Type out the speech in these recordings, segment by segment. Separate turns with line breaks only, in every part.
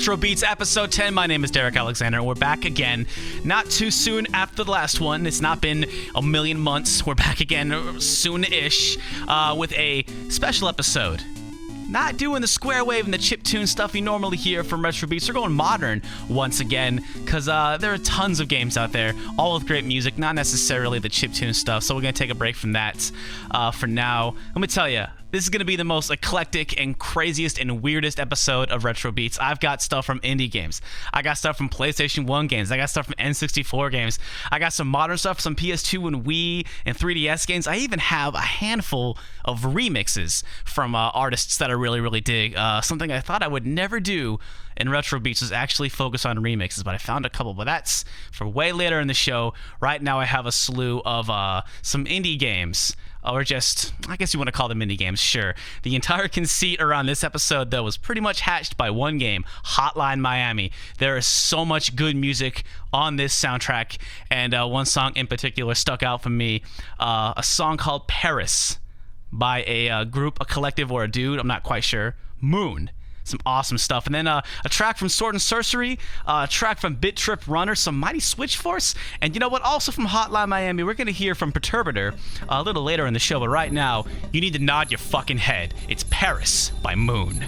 Retro Beats episode 10. My name is Derek Alexander, and we're back again. Not too soon after the last one. It's not been a million months. We're back again soon-ish with a special episode. Not doing the square wave and the chiptune stuff you normally hear from Retro Beats. We're going modern once again, because there are tons of games out there, all with great music, not necessarily the chiptune stuff, so we're going to take a break from that for now. Let me tell you, this is going to be the most eclectic and craziest and weirdest episode of Retro Beats. I've got stuff from indie games. I got stuff from PlayStation 1 games. I got stuff from N64 games. I got some modern stuff, some PS2 and Wii and 3DS games. I even have a handful of remixes from artists that I really dig. Something I thought I would never do in Retro Beats is actually focus on remixes, but I found a couple. But that's for way later in the show. Right now I have a slew of some indie games. Or just, I guess you want to call them indie games, sure. The entire conceit around this episode, though, was pretty much hatched by one game, Hotline Miami. There is so much good music on this soundtrack, and one song in particular stuck out for me. A song called Paris by a group, a collective, or a dude, I'm not quite sure. Moon. Some awesome stuff. And then a track from Sword and Sorcery, a track from Bit Trip Runner, some Mighty Switch Force, and you know what? Also from Hotline Miami, we're going to hear from Perturbator a little later in the show, but right now, you need to nod your fucking head. It's Paris by Moon.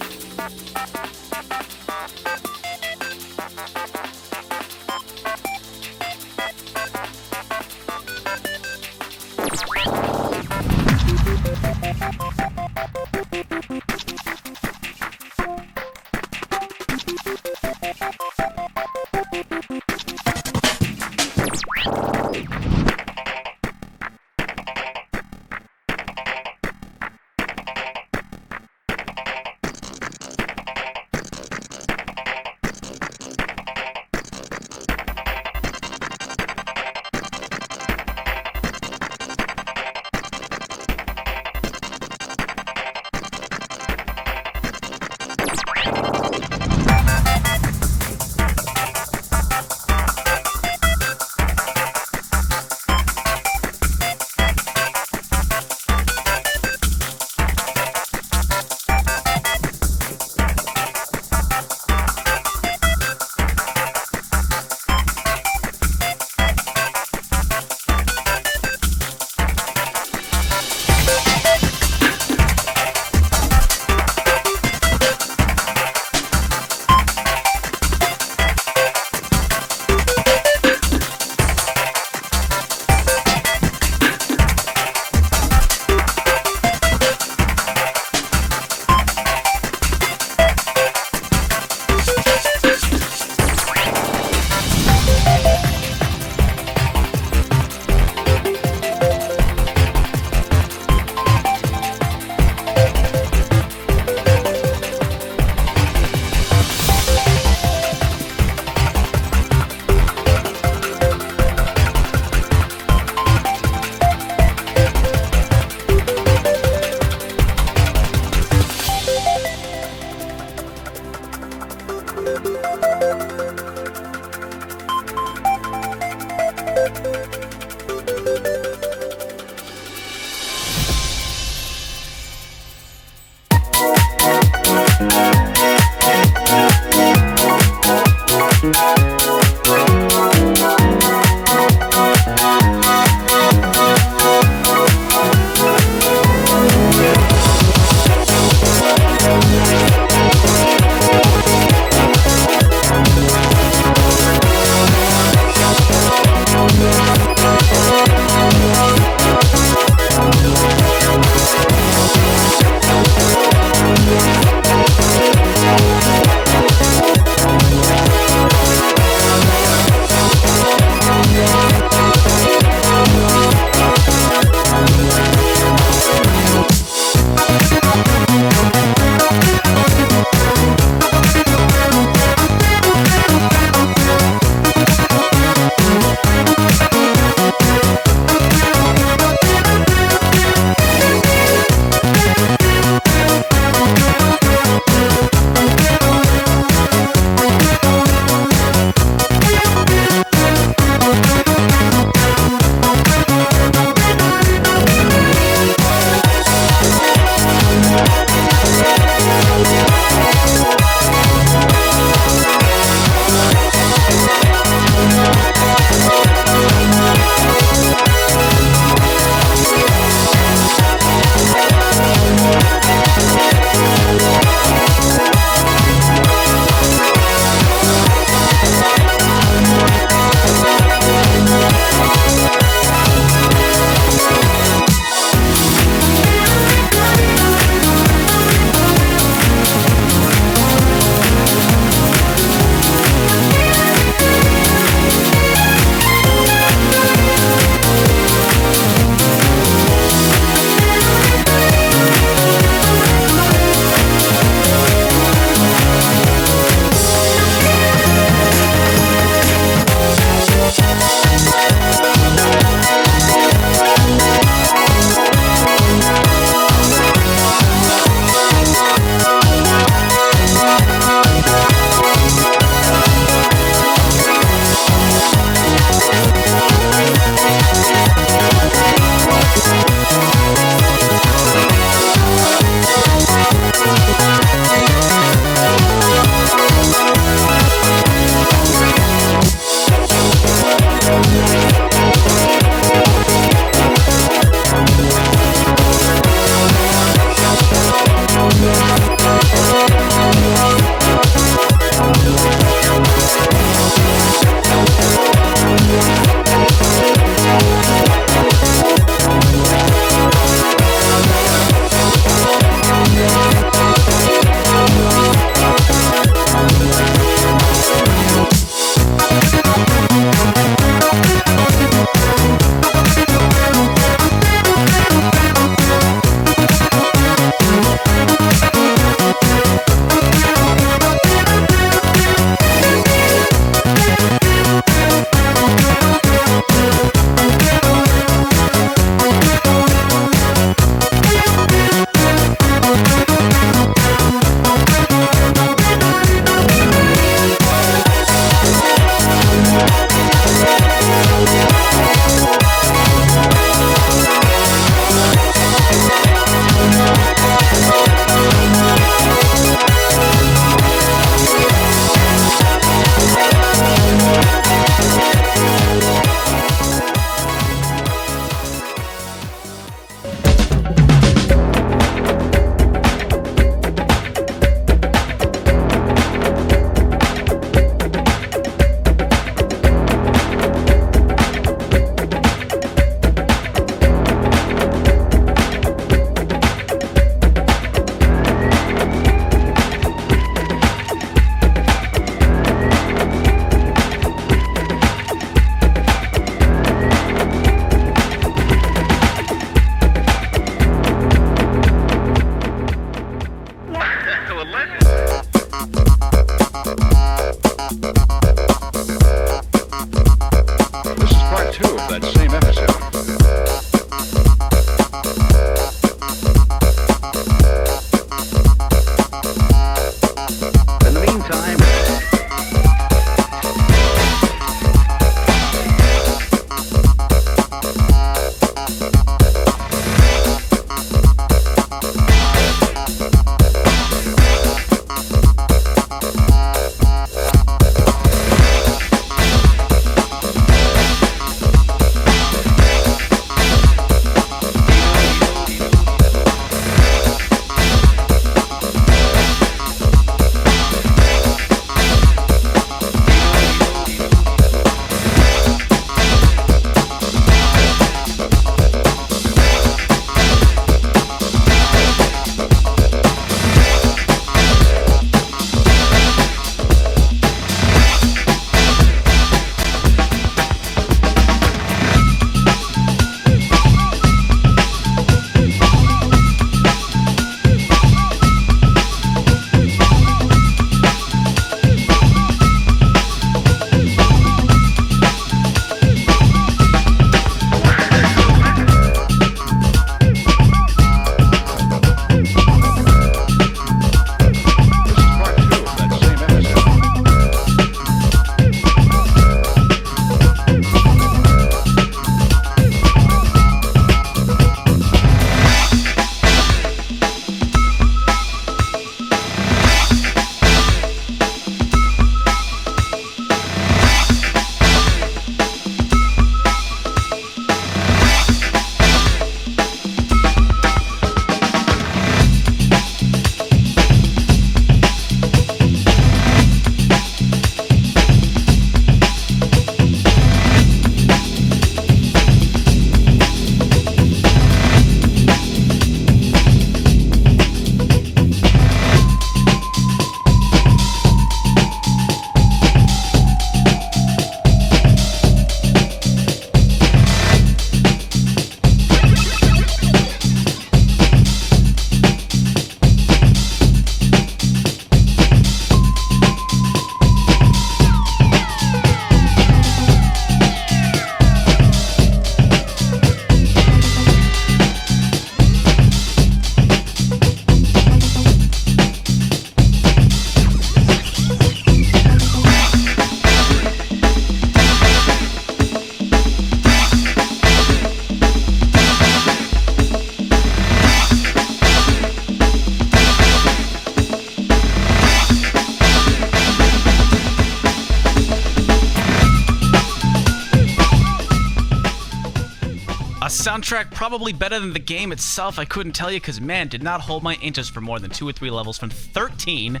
soundtrack probably better than the game itself. I couldn't tell you because, man, did not hold my interest for more than 2 or 3 levels from 13.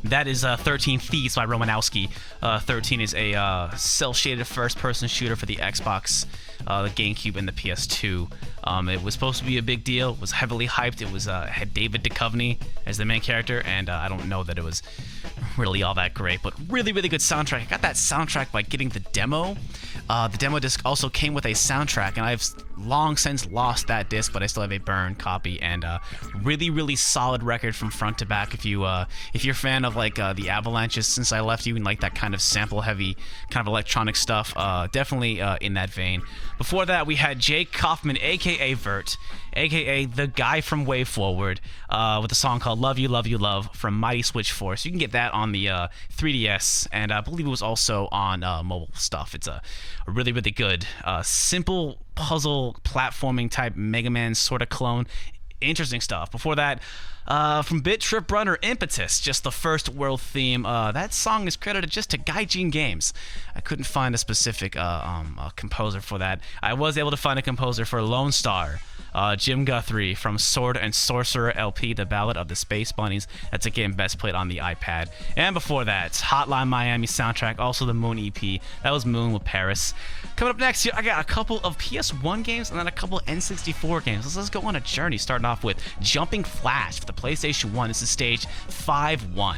That is 13 Thieves by Romanowski. 13 is a cel-shaded first-person shooter for the Xbox, the GameCube, and the PS2. It was supposed to be a big deal. It was heavily hyped. It was had David Duchovny as the main character, and I don't know that it was really all that great, but really, really good soundtrack. I got that soundtrack by getting the demo. The demo disc also came with a soundtrack, and I've long since lost that disc, but I still have a burned copy, and really, really solid record from front to back. If you're a fan of like the Avalanches Since I Left You and like that kind of sample-heavy kind of electronic stuff, definitely in that vein. Before that, we had Jake Kaufman, aka Vert, aka the guy from Way Forward, with a song called Love You, Love You, Love from Mighty Switch Force. You can get that on the 3DS, and I believe it was also on mobile stuff. It's a really, really good, simple puzzle platforming type Mega Man sort of clone. Interesting stuff. Before that, from Bit Trip Runner, Impetus, just the first world theme. That song is credited just to Gaijin Games. I couldn't find a specific composer for that. I was able to find a composer for Lone Star, Jim Guthrie from Sword and Sorcerer LP, The Ballad of the Space Bunnies. That's a game best played on the iPad. And before that, Hotline Miami soundtrack, also the Moon EP. That was Moon with Paris. Coming up next here, I got a couple of PS1 games and then a couple of N64 games. Let's go on a journey, starting off with Jumping Flash for the PlayStation 1. This is stage 5-1.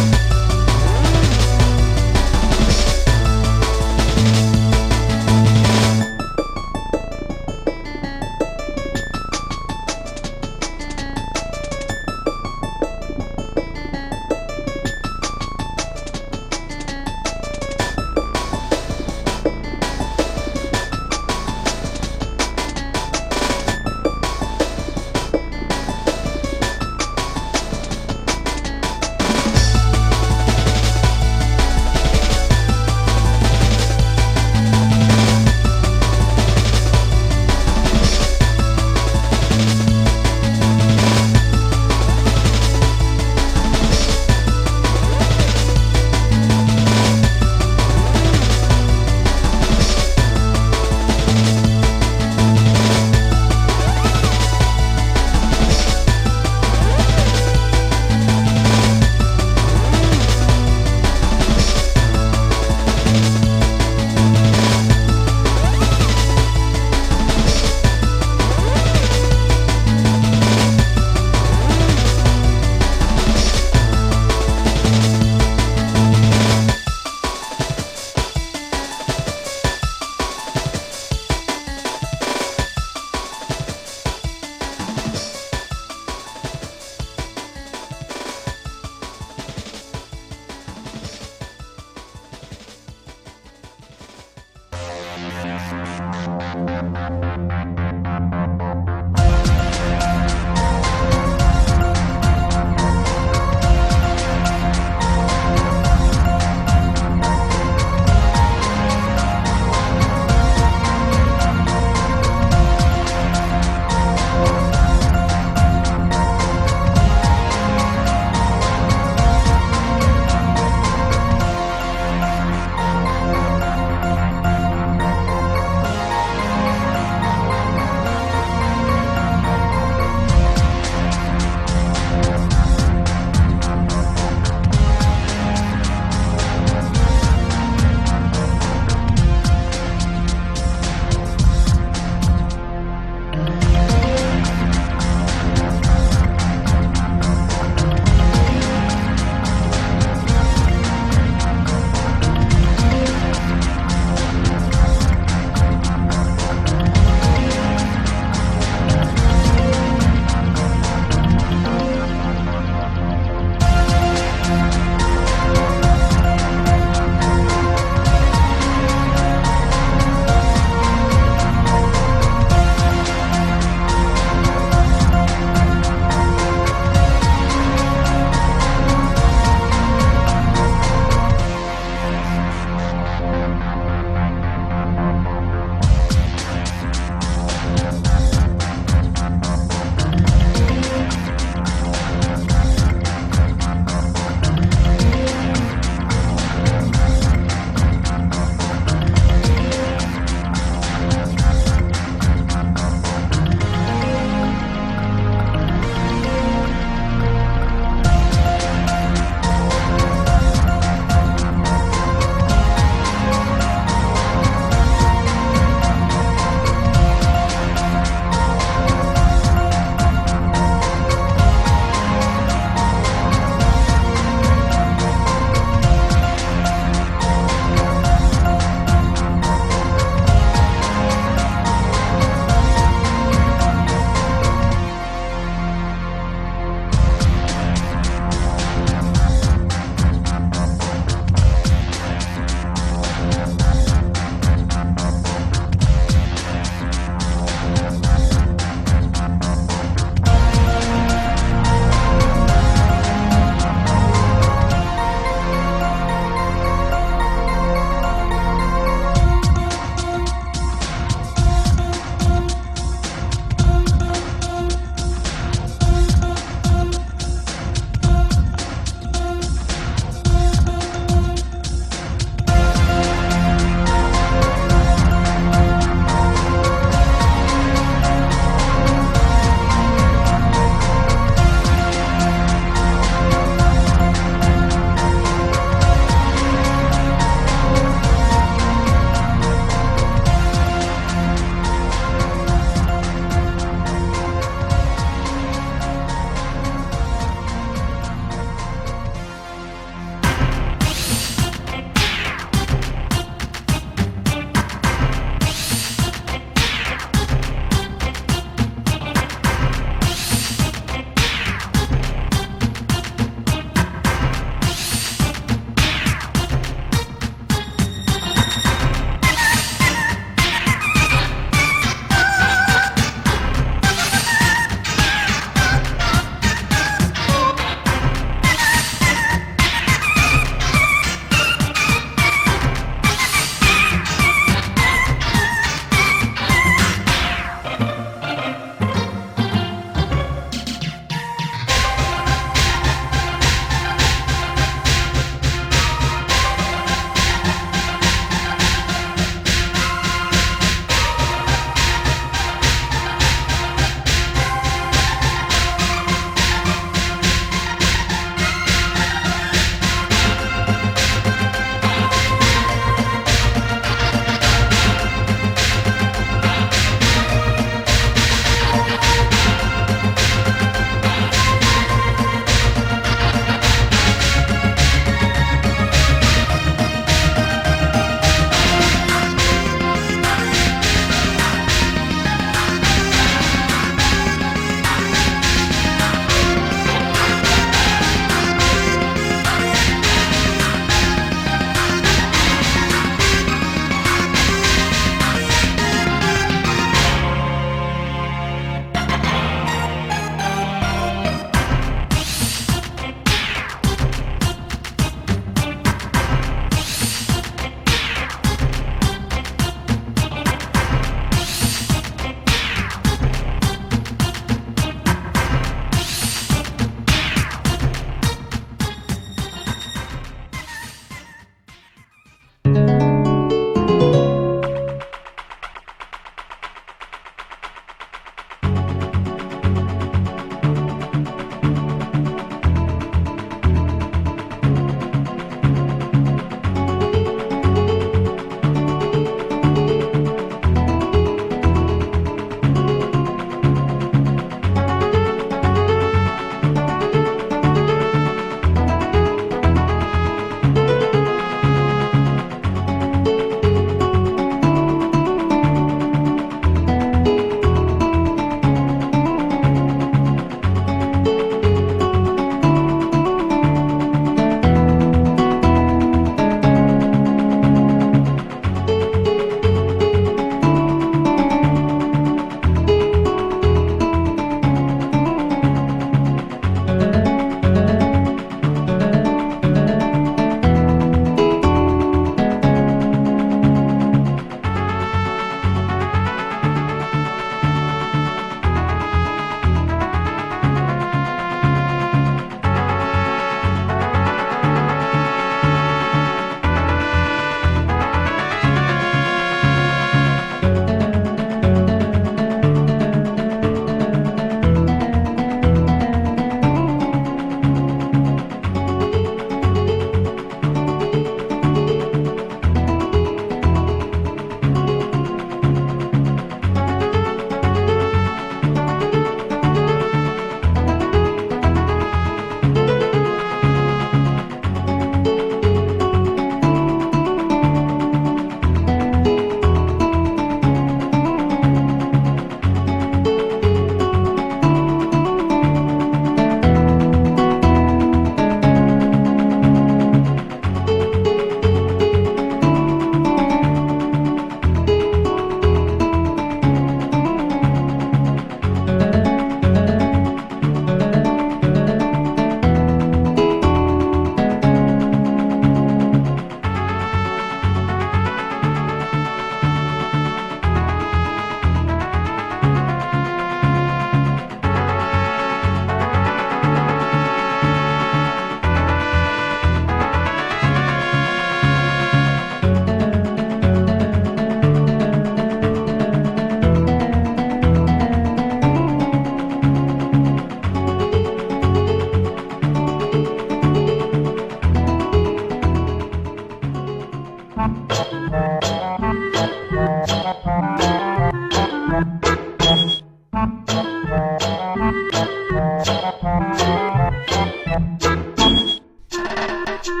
In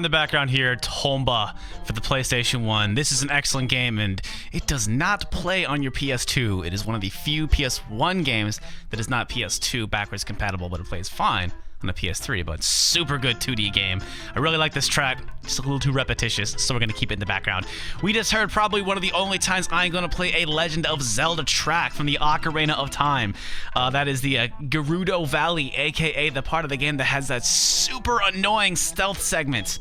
the background here, Tomba for the PlayStation 1. This is an excellent game, and it does not play on your PS2. It is one of the few PS1 games that is not PS2 backwards compatible, but it plays fine on a PS3, but super good 2D game. I really like this track. Just a little too repetitious, so we're going to keep it in the background. We just heard probably one of the only times I'm going to play a Legend of Zelda track from the Ocarina of Time. That is the Gerudo Valley, aka the part of the game that has that super annoying stealth segment.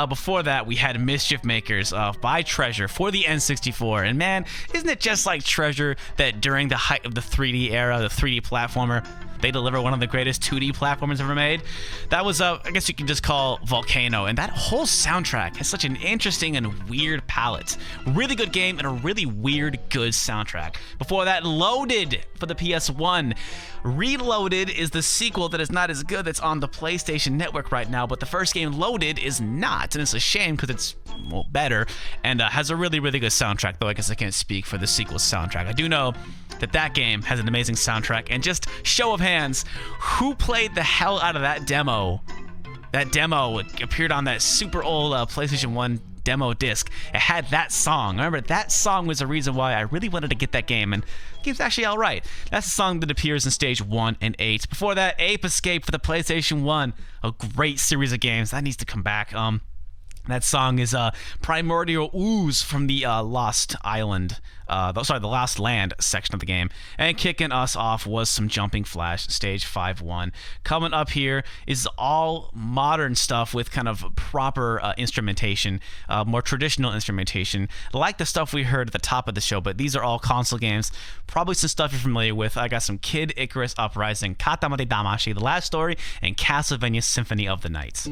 Before that, we had Mischief Makers by Treasure for the N64. And man, isn't it just like Treasure that during the height of the 3D era, the 3D platformer, they deliver one of the greatest 2D platformers ever made? That was, I guess you can just call Volcano. And that whole soundtrack has such an interesting and weird palette. Really good game and a really weird, good soundtrack. Before that, Loaded for the PS1. Reloaded is the sequel that is not as good that's on the PlayStation Network right now, but the first game, Loaded, is not. And it's a shame because it's, well, better and has a really, really good soundtrack, though I guess I can't speak for the sequel's soundtrack. I do know that game has an amazing soundtrack, and just show of hands, who played the hell out of that demo? That demo appeared on that super old PlayStation 1 demo disc. It had that song. Remember, that song was the reason why I really wanted to get that game, and the game's actually alright. That's the song that appears in Stage 1 and 8. Before that, Ape Escape for the PlayStation 1. A great series of games. That needs to come back. That song is Primordial Ooze from the Lost Island, the Lost Land section of the game. And kicking us off was some Jumping Flash, Stage 5-1. Coming up here is all modern stuff with kind of proper instrumentation, more traditional instrumentation, like the stuff we heard at the top of the show, but these are all console games. Probably some stuff you're familiar with. I got some Kid Icarus Uprising, Katamari Damashi, The Last Story, and Castlevania Symphony of the Night.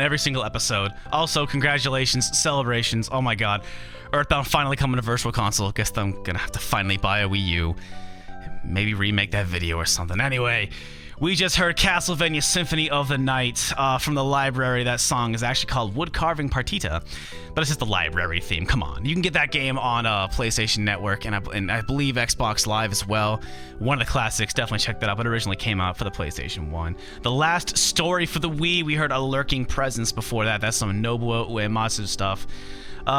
every single episode. Also, congratulations, celebrations. Oh my god. Earthbound finally coming to Virtual Console. Guess I'm gonna have to finally buy a Wii U. Maybe remake that video or something. Anyway, we just heard Castlevania Symphony of the Night from the library. That song is actually called Woodcarving Partita, but it's just the library theme. Come on. You can get that game on PlayStation Network and I believe Xbox Live as well. One of the classics. Definitely check that out. It originally came out for the PlayStation 1. The last story for the Wii, we heard A Lurking Presence before that. That's some Nobuo Uematsu stuff.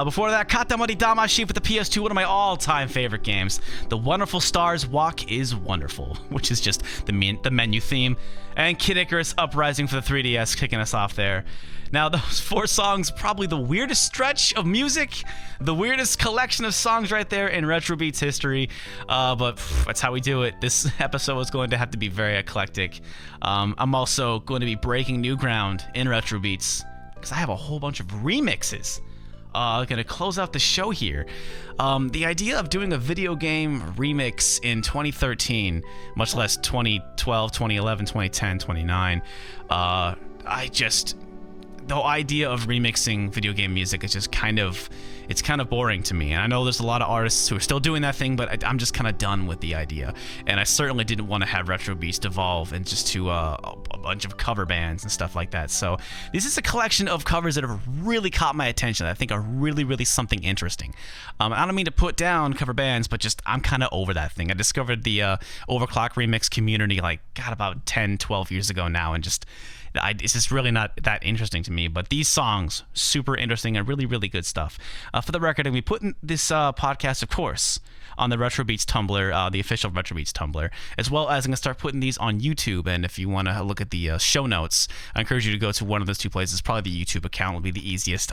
Before that, Katamari Damashi for the PS2, one of my all-time favorite games. The Wonderful Stars Walk is Wonderful, which is just the menu theme. And Kid Icarus Uprising for the 3DS, kicking us off there. Now, those 4 songs, probably the weirdest stretch of music, the weirdest collection of songs right there in Retro Beats history, but that's how we do it. This episode is going to have to be very eclectic. I'm also going to be breaking new ground in Retro Beats, because I have a whole bunch of remixes. Gonna close out the show here. The idea of doing a video game remix in 2013, much less 2012, 2011, 2010, 2009, the idea of remixing video game music is just kind of boring to me. And I know there's a lot of artists who are still doing that thing, but I'm just kind of done with the idea. And I certainly didn't want to have Retro Beats devolve into just to a bunch of cover bands and stuff like that. So this is a collection of covers that have really caught my attention that I think are really, really something interesting. I don't mean to put down cover bands, but just I'm kind of over that thing. I discovered the Overclock remix community about 10, 12 years ago now, and it's just really not that interesting to me. But these songs, super interesting and really, really good stuff. For the record, I'm going to be putting this podcast, of course, on the Retro Beats Tumblr, the official Retro Beats Tumblr, as well as I'm going to start putting these on YouTube. And if you want to look at the show notes, I encourage you to go to one of those two places. Probably the YouTube account will be the easiest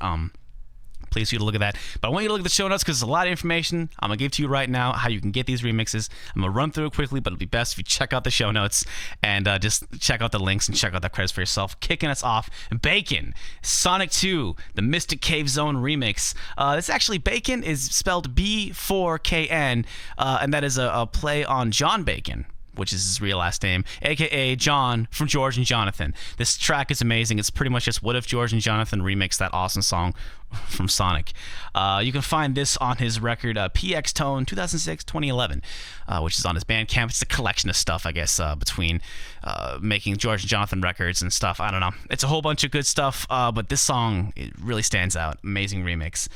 place for you to look at that. But I want you to look at the show notes because there's a lot of information I'm going to give to you right now, how you can get these remixes. I'm going to run through it quickly, but it'll be best if you check out the show notes and just check out the links and check out the credits for yourself. Kicking us off, Bacon, Sonic 2, the Mystic Cave Zone remix. This actually, Bacon is spelled B4KN, and that is a play on John Bacon, which is his real last name, aka John from George and Jonathan. This track is amazing. It's pretty much just what if George and Jonathan remixed that awesome song from Sonic. You can find this on his record PX Tone 2006-2011, which is on his Bandcamp. It's a collection of stuff, I guess, between making George and Jonathan records and stuff. I don't know. It's a whole bunch of good stuff, but this song, it really stands out. Amazing remix.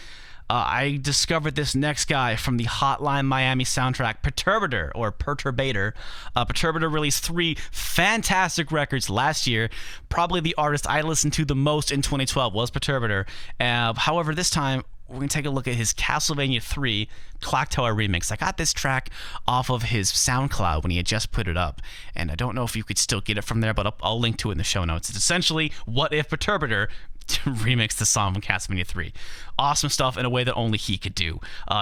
I discovered this next guy from the Hotline Miami soundtrack, Perturbator, or Perturbator. Perturbator released 3 fantastic records last year. Probably the artist I listened to the most in 2012 was Perturbator. However, this time, we're going to take a look at his Castlevania 3 Clock Tower remix. I got this track off of his SoundCloud when he had just put it up, and I don't know if you could still get it from there, but I'll link to it in the show notes. It's essentially what if Perturbator to remix the song from Castlevania 3. Awesome stuff in a way that only he could do.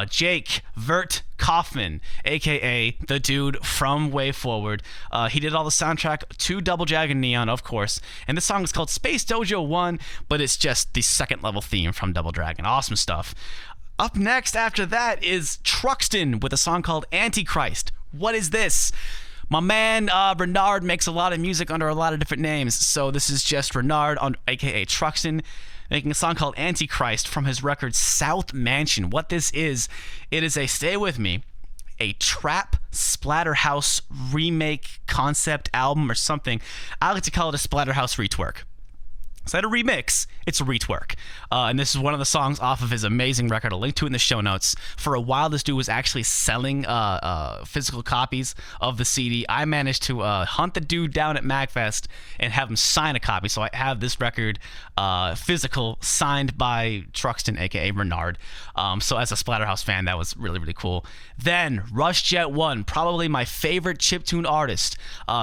Jake Vert Kaufman, aka the dude from Way Forward. He did all the soundtrack to Double Dragon Neon, of course, and this song is called Space Dojo 1, but it's just the second level theme from Double Dragon. Awesome stuff. Up next after that is Truxton with a song called Antichrist. What is this? My man Renard makes a lot of music under a lot of different names, so this is just Renard, aka Truxton, making a song called Antichrist from his record South Mansion. What this is, it is stay with me, a trap Splatterhouse remake concept album or something. I like to call it a Splatterhouse retwerk. Instead of remix, it's a retwerk. And this is one of the songs off of his amazing record. I'll link to it in the show notes. For a while, this dude was actually selling physical copies of the CD. I managed to hunt the dude down at MagFest and have him sign a copy. So I have this record physical signed by Truxton, aka Renard. So as a Splatterhouse fan, that was really, really cool. Then Rush Jet 1, probably my favorite chiptune artist.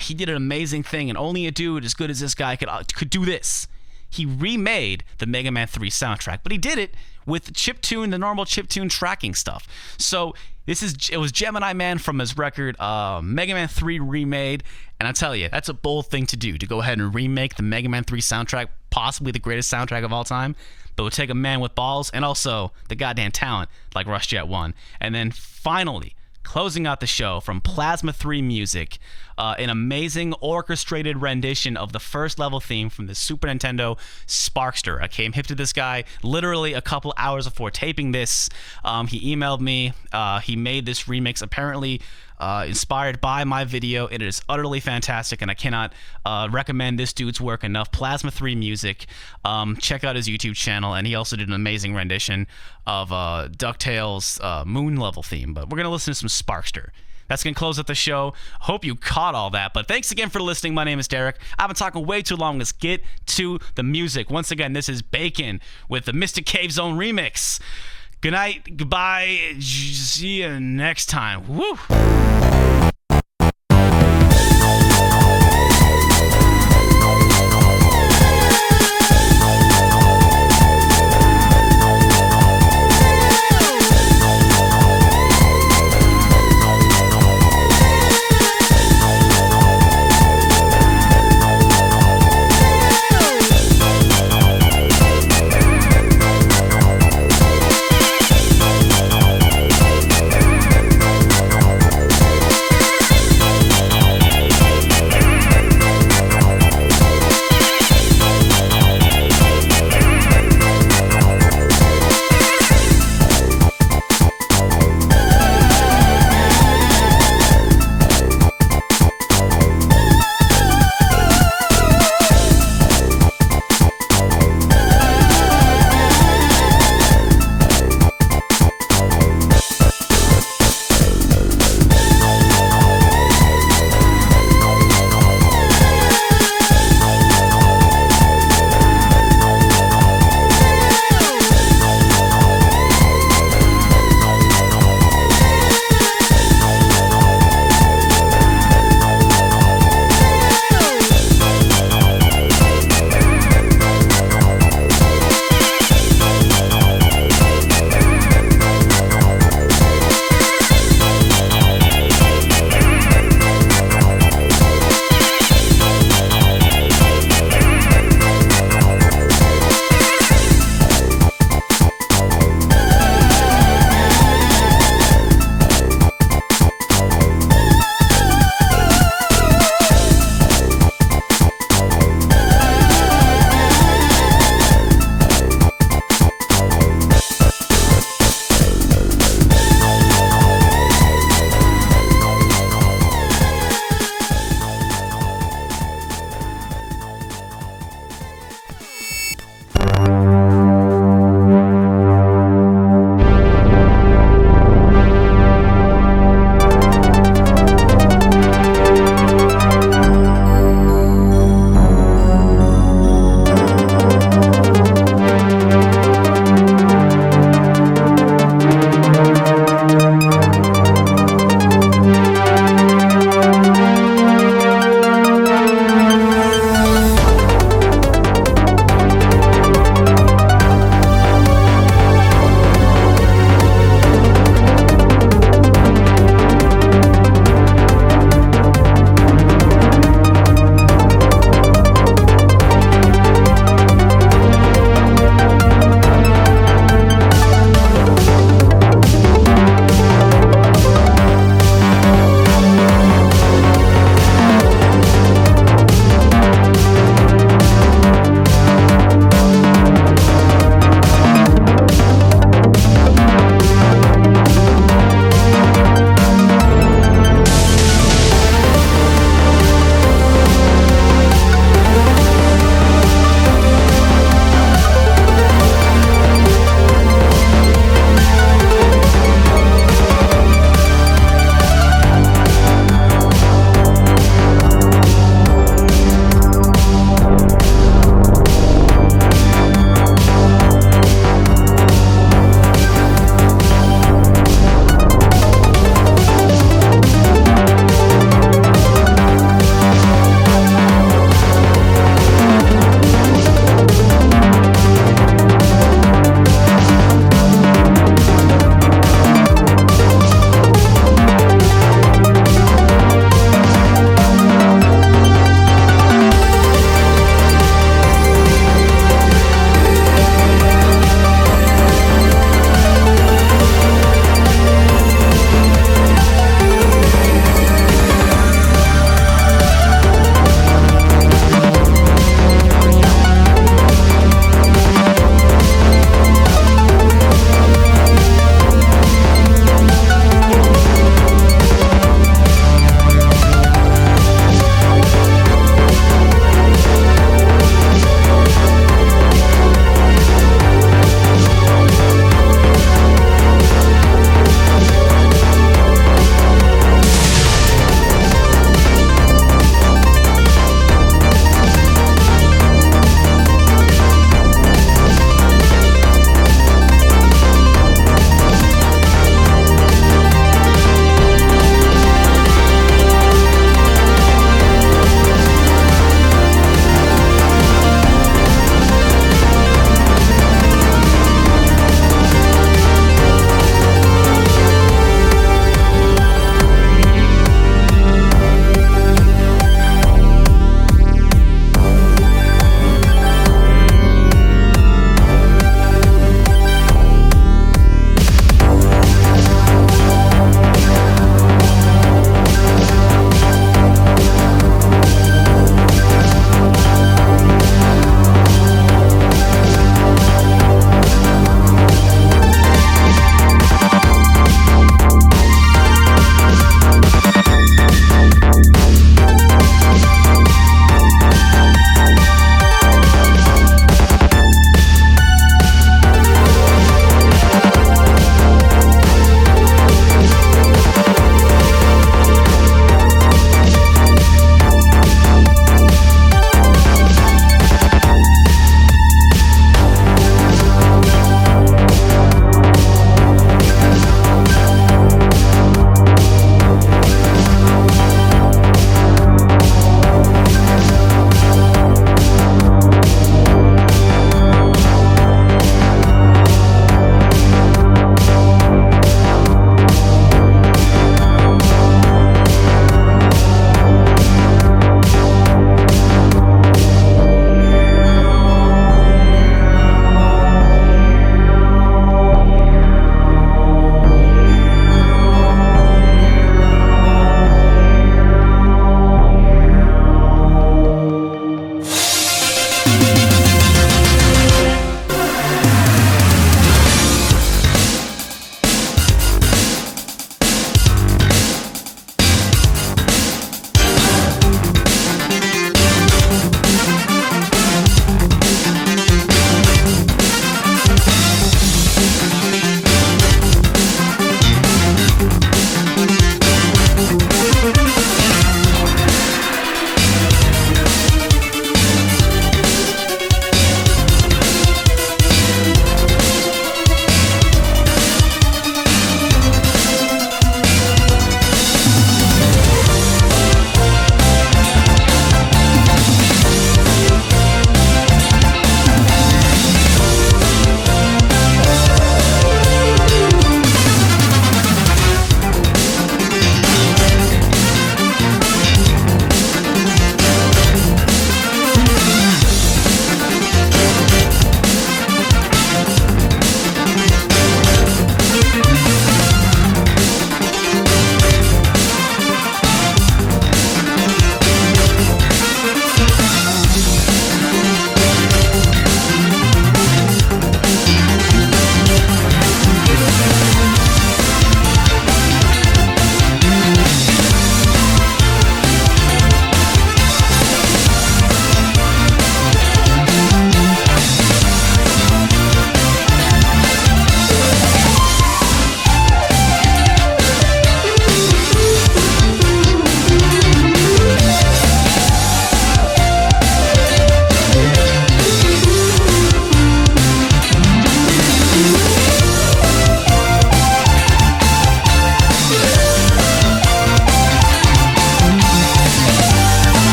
He did an amazing thing, and only a dude as good as this guy could do this. He remade the Mega Man 3 soundtrack, but he did it with chiptune, the normal chiptune tracking stuff. So it was Gemini Man from his record Mega Man 3 Remade, and I tell you, that's a bold thing to do, to go ahead and remake the Mega Man 3 soundtrack, possibly the greatest soundtrack of all time, but would take a man with balls and also the goddamn talent like Rush Jet 1. And then finally, closing out the show from Plasma 3 Music, an amazing orchestrated rendition of the first level theme from the Super Nintendo Sparkster. I came hip to this guy literally a couple hours before taping this. He emailed me. He made this remix apparently inspired by my video. It is utterly fantastic, and I cannot recommend this dude's work enough. Plasma 3 Music. Check out his YouTube channel, and he also did an amazing rendition of DuckTales' Moon level theme. But we're going to listen to some Sparkster. That's going to close out the show. Hope you caught all that. But thanks again for listening. My name is Derek. I've been talking way too long. Let's get to the music. Once again, this is Bacon with the Mystic Cave Zone remix. Good night. Goodbye. See you next time. Woo!